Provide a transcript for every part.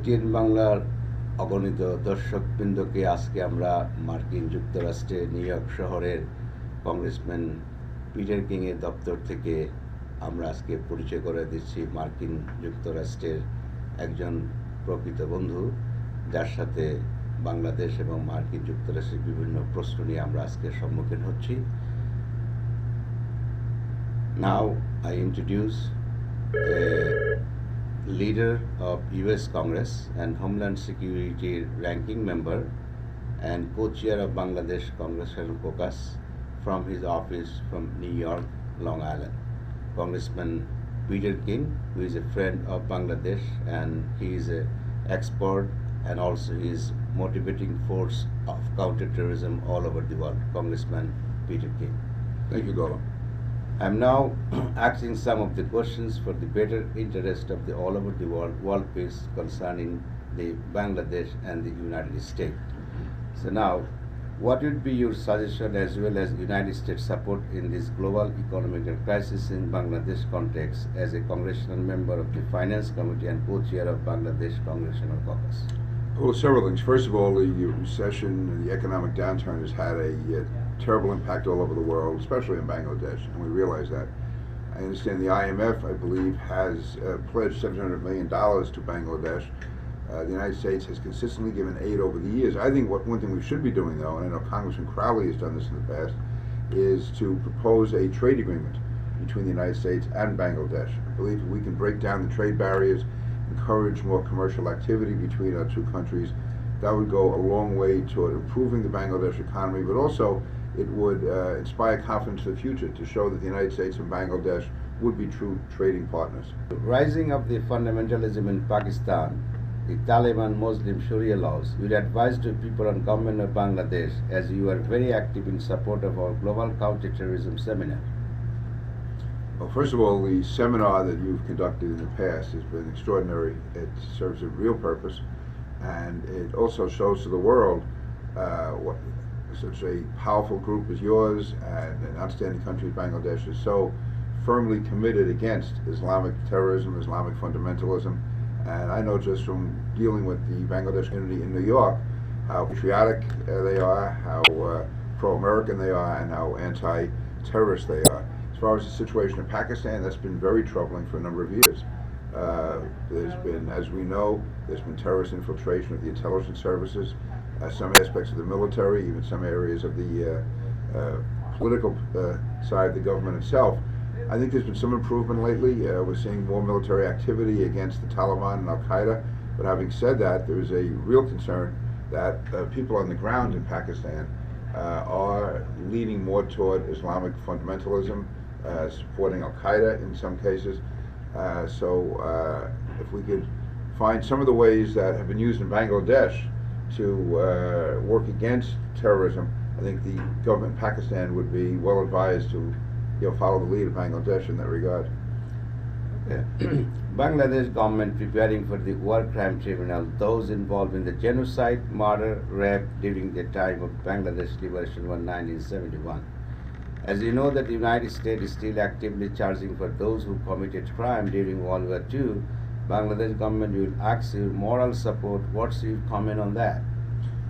TN বাংলার অগণিত দর্শকবৃন্দকে আজকে আমরা মার্কিন যুক্তরাষ্ট্রে নিউ ইয়র্ক শহরের কংগ্রেসম্যান পিটার কিংয়ের দপ্তর থেকে আমরা আজকে পরিচয় করে দিচ্ছি মার্কিন যুক্তরাষ্ট্রের একজন প্রকৃত বন্ধু, যার সাথে বাংলাদেশ এবং মার্কিন যুক্তরাষ্ট্রের বিভিন্ন প্রশ্ন নিয়ে আমরা আজকে সম্মুখীন হচ্ছি। Now I introduce a leader of US Congress and Homeland Security ranking member and co-chair of Bangladesh Congressional Caucus from his office from New York, Long Island, Congressman Peter King, who is a friend of Bangladesh, and he is an expert and also is motivating force of counterterrorism all over the world. Congressman Peter King. Thank you, Golam. I'm now asking some of the questions for the better interest of the all over the world peace concerning the Bangladesh and the United States. So now, what would be your suggestion as well as United States support in this global economic crisis in Bangladesh context as a congressional member of the Finance Committee and co-chair of Bangladesh Congressional Caucus? Well, several things. First of all, the recession and the economic downturn has had a terrible impact all over the world, especially in Bangladesh, and we realize that. I understand the IMF, I believe, has pledged $700 million to Bangladesh. The United States has consistently given aid over the years. I think one thing we should be doing, though, and I know Congressman Crowley has done this in the past, is to propose a trade agreement between the United States and Bangladesh. I believe if we can break down the trade barriers, encourage more commercial activity between our two countries, that would go a long way toward improving the Bangladesh economy, but also it would inspire confidence for the future to show that the United States and Bangladesh would be true trading partners. The rising of the fundamentalism in Pakistan, the Taliban Muslim Sharia laws, you advise the people and government of Bangladesh as you are very active in support of our global counterterrorism seminar. Well, first of all, the seminar that you've conducted in the past has been extraordinary. It serves a real purpose, and it also shows to the world what such a powerful group as yours and an outstanding country as Bangladesh is so firmly committed against Islamic terrorism, Islamic fundamentalism. And I know just from dealing with the Bangladesh community in New York how patriotic they are, how pro-American they are, and how anti-terrorist they are. As far as the situation in Pakistan, that's been very troubling for a number of years. There's been, as we know, there's been terrorist infiltration of the intelligence services, some aspects of the military, even some areas of the political side of the government itself. I think there's been some improvement lately. We're seeing more military activity against the Taliban and Al-Qaeda. But having said that, there is a real concern that people on the ground in Pakistan are leaning more toward Islamic fundamentalism, supporting Al-Qaeda in some cases. So if we could find some of the ways that have been used in Bangladesh to work against terrorism, I think the government in Pakistan would be well advised to follow the lead of Bangladesh in that regard. Okay. Bangladesh government preparing for the war crime tribunal those involved in the genocide, murder, rape during the time of Bangladesh liberation in 1971. As you know that the United States is still actively charging for those who committed crime during World War II, Bangladesh government will ask your moral support. What's your comment on that?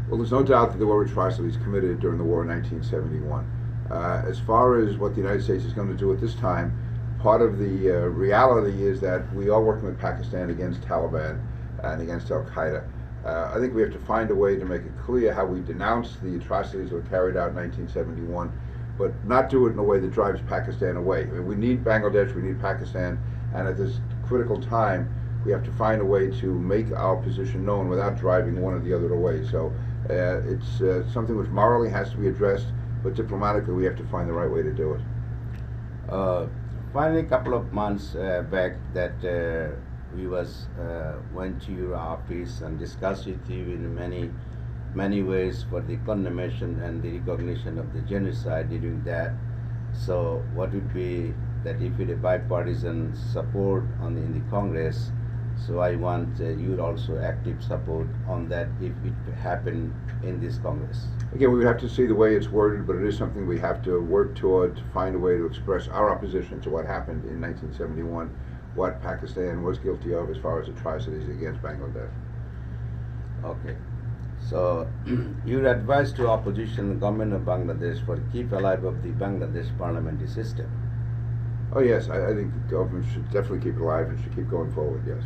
Well, there's no doubt that there were atrocities committed during the war in 1971. As far as what the United States is going to do at this time, part of the reality is that we are working with Pakistan against Taliban and against Al-Qaeda. I think we have to find a way to make it clear how we denounce the atrocities that were carried out in 1971, but not do it in a way that drives Pakistan away. I mean, we need Bangladesh, we need Pakistan, and at this critical time, we have to find a way to make our position known without driving one or the other away. So it's something which morally has to be addressed, but diplomatically we have to find the right way to do it. Finally, a couple of months back that we went to your office and discussed with you in many ways for the condemnation and the recognition of the genocide during that. So what would be that if it a bipartisan support in the Congress, so I want your also active support on that if it happen in this Congress. Again, we would have to see the way it's worded, but it is something we have to work toward to find a way to express our opposition to what happened in 1971, what Pakistan was guilty of as far as atrocities against Bangladesh. Okay. So, your advice to opposition government of Bangladesh for keep alive of the Bangladesh parliamentary system. Oh yes, I think the government should definitely keep it alive and should keep going forward. Yes.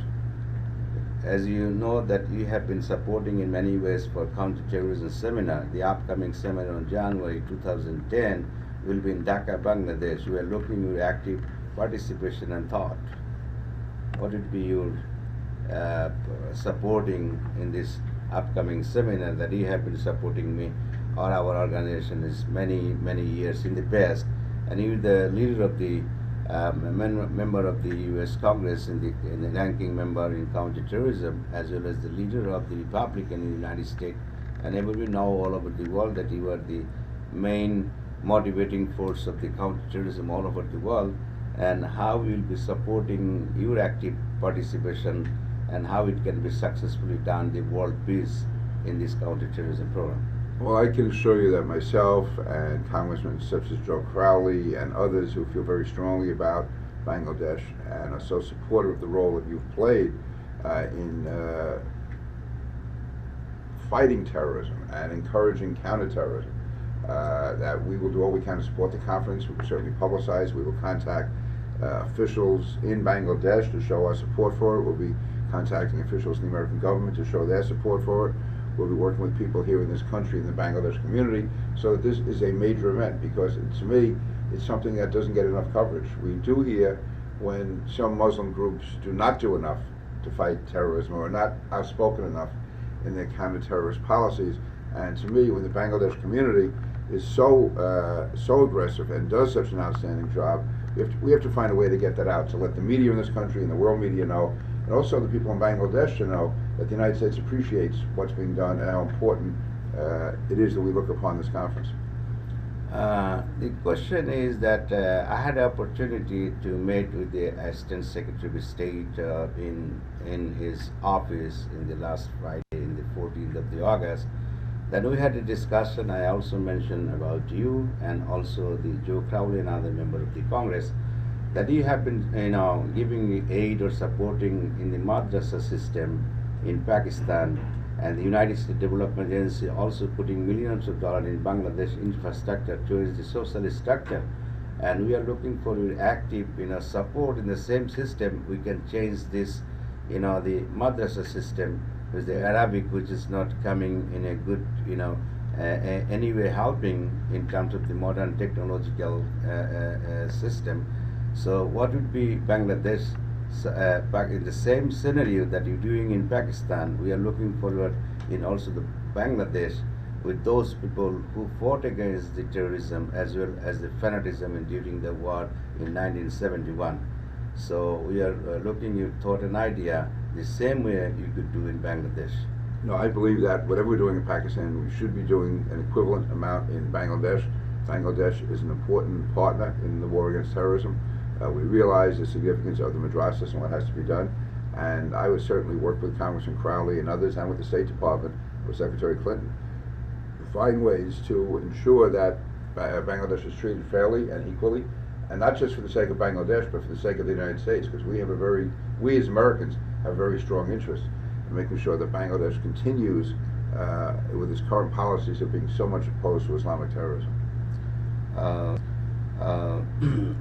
As you know that you have been supporting in many ways for counter-terrorism seminar. The upcoming seminar on January 2010 will be in Dhaka, Bangladesh. We are looking your active participation and thought. What would be your supporting in this upcoming seminar that you have been supporting me or our organization is many years in the past, and you the leader of the member of the U.S. Congress in the ranking member in counterterrorism, as well as the leader of the Republican in the United States, and everybody know all over the world that you are the main motivating force of the counterterrorism all over the world, and how we will be supporting your active participation and how it can be successfully done the world peace in this counterterrorism program. Well, I can assure you that myself and congressmen such as Joe Crowley and others who feel very strongly about Bangladesh and are so supportive of the role that you've played in fighting terrorism and encouraging counterterrorism, that we will do all we can to support the conference. We will certainly publicize. We will contact officials in Bangladesh to show our support for it. We'll be contacting officials in the American government to show their support for it. We'll be working with people here in this country, in the Bangladesh community, so that this is a major event, because to me, it's something that doesn't get enough coverage. We do hear when some Muslim groups do not do enough to fight terrorism or are not outspoken enough in their counter-terrorist policies. And to me, when the Bangladesh community is so aggressive and does such an outstanding job, we have to find a way to get that out, to let the media in this country and the world media know, and also the people in Bangladesh to know that the United States appreciates what's being done and how important it is that we look upon this conference. The question is that I had an opportunity to meet with the Assistant Secretary of State in his office in the last Friday, in the 14th of the August. Then we had a discussion. I also mentioned about you and also the Joe Crowley and other member of the Congress, that you have been, giving aid or supporting in the madrasa system in Pakistan, and the United States Development Agency also putting millions of dollars in Bangladesh infrastructure towards the social structure. And we are looking for your active, support in the same system. We can change this, the madrasa system with the Arabic, which is not coming in a good, anyway helping in terms of the modern technological system. So what would be Bangladesh back in the same scenario that you're doing in Pakistan? We are looking forward in also the Bangladesh with those people who fought against the terrorism as well as the fanaticism during the war in 1971. So we are looking, you thought an idea the same way you could do in Bangladesh. No, I believe that whatever we're doing in Pakistan, we should be doing an equivalent amount in Bangladesh. Bangladesh is an important partner in the war against terrorism. We realize the significance of the madrasas and what has to be done, and I would certainly work with Congressman Crowley and others, and with the State Department, with Secretary Clinton, to find ways to ensure that Bangladesh is treated fairly and equally, and not just for the sake of Bangladesh, but for the sake of the United States, because we as Americans have a very strong interest in making sure that Bangladesh continues with its current policies of being so much opposed to Islamic terrorism.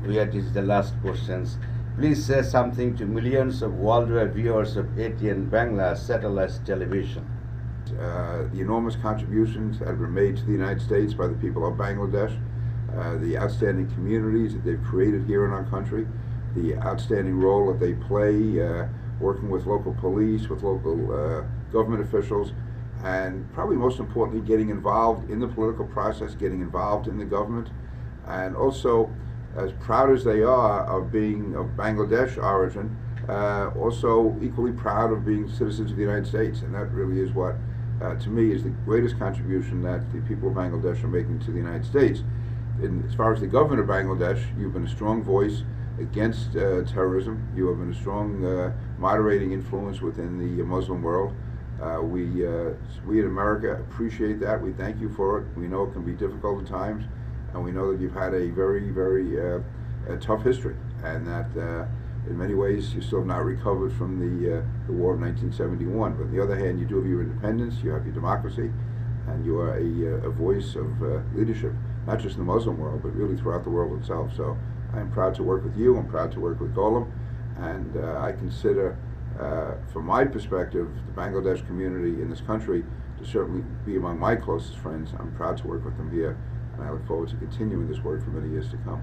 We are this is the last questions. Please say something to millions of worldwide viewers of ATN Bangla satellite television. The enormous contributions that have been made to the United States by the people of Bangladesh, the outstanding communities that they've created here in our country, the outstanding role that they play working with local police, with local government officials, and probably most importantly, getting involved in the political process, getting involved in the government, and also, as proud as they are of being of Bangladesh origin, also equally proud of being citizens of the United States. And that really is what, to me, is the greatest contribution that the people of Bangladesh are making to the United States. As far as the government of Bangladesh, you've been a strong voice against terrorism. You have been a strong moderating influence within the Muslim world. We in America appreciate that. We thank you for it. We know it can be difficult at times, and we know that you've had a very, very tough history, and that in many ways, you still have not recovered from the war of 1971. But on the other hand, you do have your independence, you have your democracy, and you are a voice of leadership, not just in the Muslim world, but really throughout the world itself. So I am proud to work with you. I'm proud to work with Golam, and I consider, from my perspective, the Bangladesh community in this country to certainly be among my closest friends. I'm proud to work with them here, and I look forward to continuing this work for many years to come.